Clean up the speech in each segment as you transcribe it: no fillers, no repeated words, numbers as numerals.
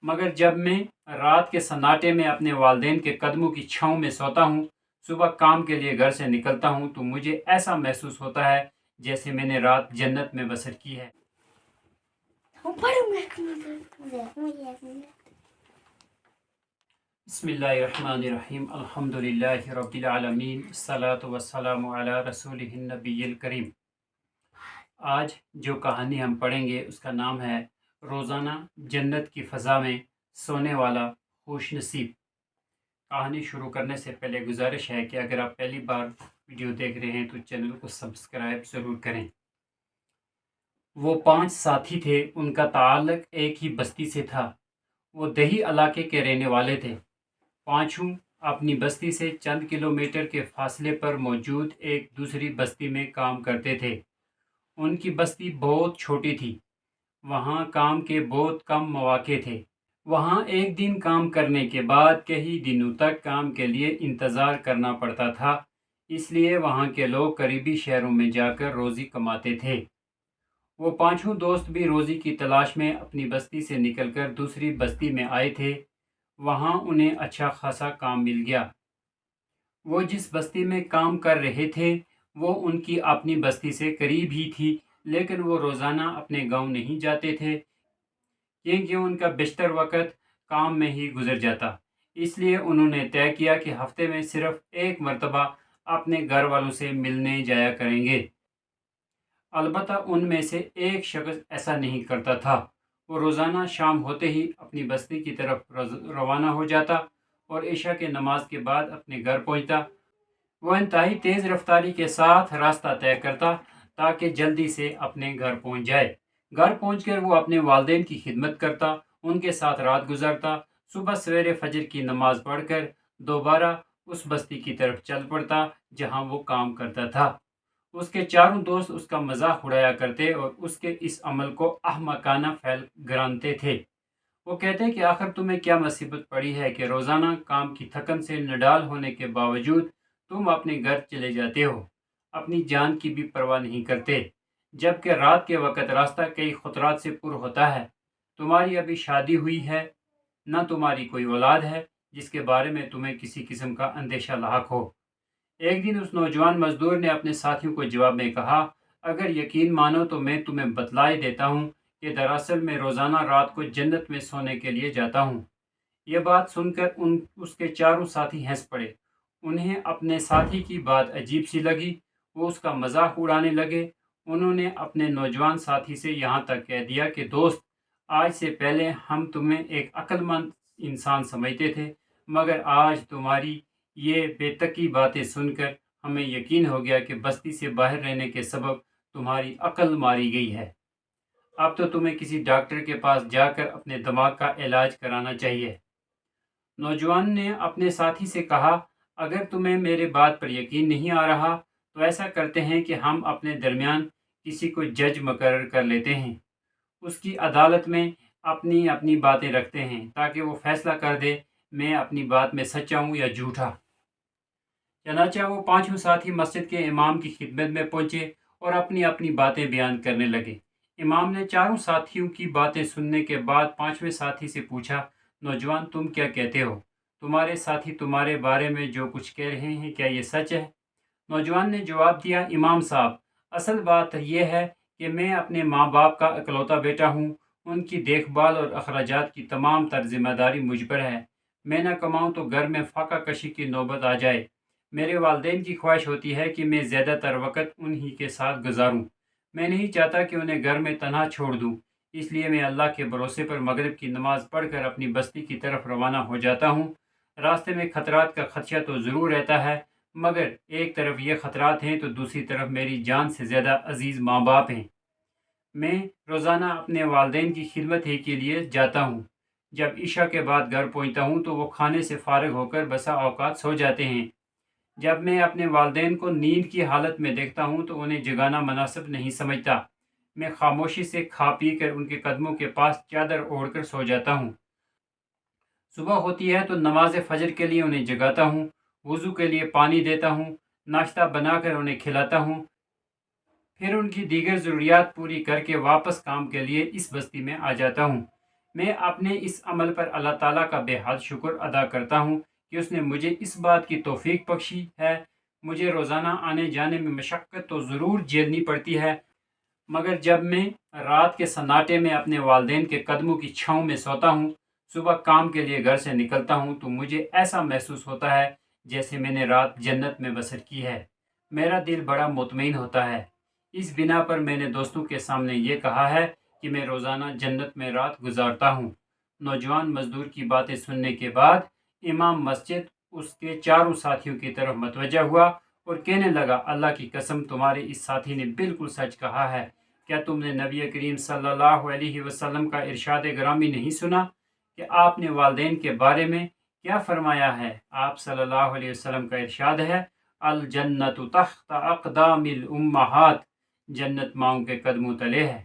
مگر جب میں رات کے سناٹے میں اپنے والدین کے قدموں کی چھاؤں میں سوتا ہوں، صبح کام کے لیے گھر سے نکلتا ہوں تو مجھے ایسا محسوس ہوتا ہے جیسے میں نے رات جنت میں بسر کی ہے۔ بسم اللہ الرحمن الرحیم، الحمدللہ رب العالمین، الصلاۃ والسلام علی رسولہ النبی الکریم۔ آج جو کہانی ہم پڑھیں گے اس کا نام ہے روزانہ جنت کی فضا میں سونے والا خوش نصیب۔ کہانی شروع کرنے سے پہلے گزارش ہے کہ اگر آپ پہلی بار ویڈیو دیکھ رہے ہیں تو چینل کو سبسکرائب ضرور کریں۔ وہ 5 ساتھی تھے، ان کا تعلق ایک ہی بستی سے تھا۔ وہ دیہی علاقے کے رہنے والے تھے۔ پانچوں اپنی بستی سے چند کلومیٹر کے فاصلے پر موجود ایک دوسری بستی میں کام کرتے تھے۔ ان کی بستی بہت چھوٹی تھی، وہاں کام کے بہت کم مواقع تھے۔ وہاں ایک دن کام کرنے کے بعد کئی دنوں تک کام کے لیے انتظار کرنا پڑتا تھا، اس لیے وہاں کے لوگ قریبی شہروں میں جا کر روزی کماتے تھے۔ وہ پانچوں دوست بھی روزی کی تلاش میں اپنی بستی سے نکل کر دوسری بستی میں آئے تھے۔ وہاں انہیں اچھا خاصا کام مل گیا۔ وہ جس بستی میں کام کر رہے تھے وہ ان کی اپنی بستی سے قریب ہی تھی، لیکن وہ روزانہ اپنے گاؤں نہیں جاتے تھے کیونکہ ان کا بیشتر وقت کام میں ہی گزر جاتا۔ اس لیے انہوں نے طے کیا کہ ہفتے میں صرف ایک مرتبہ اپنے گھر والوں سے ملنے جایا کریں گے۔ البتہ ان میں سے ایک شخص ایسا نہیں کرتا تھا۔ وہ روزانہ شام ہوتے ہی اپنی بستی کی طرف روانہ ہو جاتا اور عشاء کے نماز کے بعد اپنے گھر پہنچتا۔ وہ انتہائی تیز رفتاری کے ساتھ راستہ طے کرتا تاکہ جلدی سے اپنے گھر پہنچ جائے۔ گھر پہنچ کر وہ اپنے والدین کی خدمت کرتا، ان کے ساتھ رات گزارتا، صبح سویرے فجر کی نماز پڑھ کر دوبارہ اس بستی کی طرف چل پڑتا جہاں وہ کام کرتا تھا۔ اس کے چاروں دوست اس کا مذاق اڑایا کرتے اور اس کے اس عمل کو احمقانہ فعل گرانتے تھے۔ وہ کہتے کہ آخر تمہیں کیا مصیبت پڑی ہے کہ روزانہ کام کی تھکن سے نڈال ہونے کے باوجود تم اپنے گھر چلے جاتے ہو، اپنی جان کی بھی پرواہ نہیں کرتے، جبکہ رات کے وقت راستہ کئی خطرات سے پر ہوتا ہے۔ تمہاری ابھی شادی ہوئی ہے، نہ تمہاری کوئی اولاد ہے جس کے بارے میں تمہیں کسی قسم کا اندیشہ لاحق ہو۔ ایک دن اس نوجوان مزدور نے اپنے ساتھیوں کو جواب میں کہا، اگر یقین مانو تو میں تمہیں بتلائے دیتا ہوں کہ دراصل میں روزانہ رات کو جنت میں سونے کے لیے جاتا ہوں۔ یہ بات سن کر اس کے چاروں ساتھی ہنس پڑے۔ انہیں اپنے ساتھی کی بات عجیب سی لگی، وہ اس کا مذاق اڑانے لگے۔ انہوں نے اپنے نوجوان ساتھی سے یہاں تک کہہ دیا کہ دوست، آج سے پہلے ہم تمہیں ایک عقل مند انسان سمجھتے تھے، مگر آج تمہاری یہ بے تکی باتیں سن کر ہمیں یقین ہو گیا کہ بستی سے باہر رہنے کے سبب تمہاری عقل ماری گئی ہے۔ اب تو تمہیں کسی ڈاکٹر کے پاس جا کر اپنے دماغ کا علاج کرانا چاہیے۔ نوجوان نے اپنے ساتھی سے کہا، اگر تمہیں میرے بات پر یقین نہیں آ رہا تو ایسا کرتے ہیں کہ ہم اپنے درمیان کسی کو جج مقرر کر لیتے ہیں، اس کی عدالت میں اپنی اپنی باتیں رکھتے ہیں تاکہ وہ فیصلہ کر دے میں اپنی بات میں سچا ہوں یا جھوٹا۔ چنانچہ وہ پانچوں ساتھی مسجد کے امام کی خدمت میں پہنچے اور اپنی اپنی باتیں بیان کرنے لگے۔ امام نے چاروں ساتھیوں کی باتیں سننے کے بعد پانچویں ساتھی سے پوچھا، نوجوان تم کیا کہتے ہو؟ تمہارے ساتھی تمہارے بارے میں جو کچھ کہہ رہے ہیں کیا یہ سچ ہے؟ نوجوان نے جواب دیا، امام صاحب، اصل بات یہ ہے کہ میں اپنے ماں باپ کا اکلوتا بیٹا ہوں، ان کی دیکھ بھال اور اخراجات کی تمام تر ذمہ داری مجھ پر ہے۔ میں نہ کماؤں تو گھر میں فاقہ کشی کی نوبت آ جائے۔ میرے والدین کی خواہش ہوتی ہے کہ میں زیادہ تر وقت انہی کے ساتھ گزاروں۔ میں نہیں چاہتا کہ انہیں گھر میں تنہا چھوڑ دوں، اس لیے میں اللہ کے بھروسے پر مغرب کی نماز پڑھ کر اپنی بستی کی طرف روانہ ہو جاتا ہوں۔ راستے میں خطرات کا خدشہ تو ضرور رہتا ہے، مگر ایک طرف یہ خطرات ہیں تو دوسری طرف میری جان سے زیادہ عزیز ماں باپ ہیں۔ میں روزانہ اپنے والدین کی خدمت ہی کے لیے جاتا ہوں۔ جب عشاء کے بعد گھر پہنچتا ہوں تو وہ کھانے سے فارغ ہو کر بسا اوقات سو جاتے ہیں۔ جب میں اپنے والدین کو نیند کی حالت میں دیکھتا ہوں تو انہیں جگانا مناسب نہیں سمجھتا۔ میں خاموشی سے کھا پی کر ان کے قدموں کے پاس چادر اوڑھ کر سو جاتا ہوں۔ صبح ہوتی ہے تو نماز فجر کے لیے انہیں جگاتا ہوں، وضو کے لیے پانی دیتا ہوں، ناشتہ بنا کر انہیں کھلاتا ہوں، پھر ان کی دیگر ضروریات پوری کر کے واپس کام کے لیے اس بستی میں آ جاتا ہوں۔ میں اپنے اس عمل پر اللہ تعالیٰ کا بے حد شکر ادا کرتا ہوں کہ اس نے مجھے اس بات کی توفیق بخشی ہے۔ مجھے روزانہ آنے جانے میں مشقت تو ضرور جھیلنی پڑتی ہے، مگر جب میں رات کے سناٹے میں اپنے والدین کے قدموں کی چھاؤں میں سوتا ہوں، صبح کام کے لیے گھر سے نکلتا ہوں، تو مجھے ایسا محسوس ہوتا ہے جیسے میں نے رات جنت میں بسر کی ہے۔ میرا دل بڑا مطمئن ہوتا ہے۔ اس بنا پر میں نے دوستوں کے سامنے یہ کہا ہے کہ میں روزانہ جنت میں رات گزارتا ہوں۔ نوجوان مزدور کی باتیں سننے کے بعد امام مسجد اس کے چاروں ساتھیوں کی طرف متوجہ ہوا اور کہنے لگا، اللہ کی قسم تمہارے اس ساتھی نے بالکل سچ کہا ہے۔ کیا تم نے نبی کریم صلی اللہ علیہ وسلم کا ارشاد گرامی نہیں سنا کہ آپ نے والدین کے بارے میں کیا فرمایا ہے؟ آپ صلی اللہ علیہ وسلم کا ارشاد ہے، الجنت تحت اقدام الامہات، جنت ماؤں کے قدموں تلے ہے۔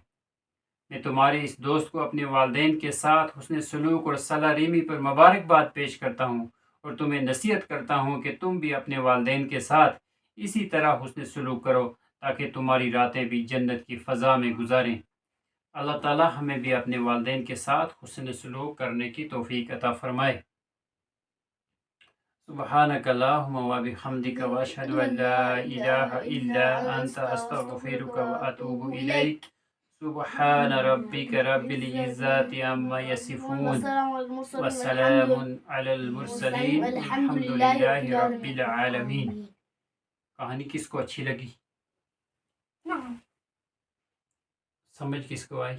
میں تمہارے اس دوست کو اپنے والدین کے ساتھ حسن سلوک اور صلہ ریمی پر مبارکباد پیش کرتا ہوں اور تمہیں نصیحت کرتا ہوں کہ تم بھی اپنے والدین کے ساتھ اسی طرح حسن سلوک کرو تاکہ تمہاری راتیں بھی جنت کی فضا میں گزاریں۔ اللہ تعالیٰ ہمیں بھی اپنے والدین کے ساتھ حسن سلوک کرنے کی توفیق عطا فرمائے۔ سبحانک اللہم و بحمدک و اشہد ان لا الہ الا انت استغفرک و اتوب الیک۔ سبحان ربک رب العزت عما یصفون وسلام علی المرسلین والحمد للہ رب العالمین۔ کہانی کس کو اچھی لگی؟ سمجھ کس کو آئی؟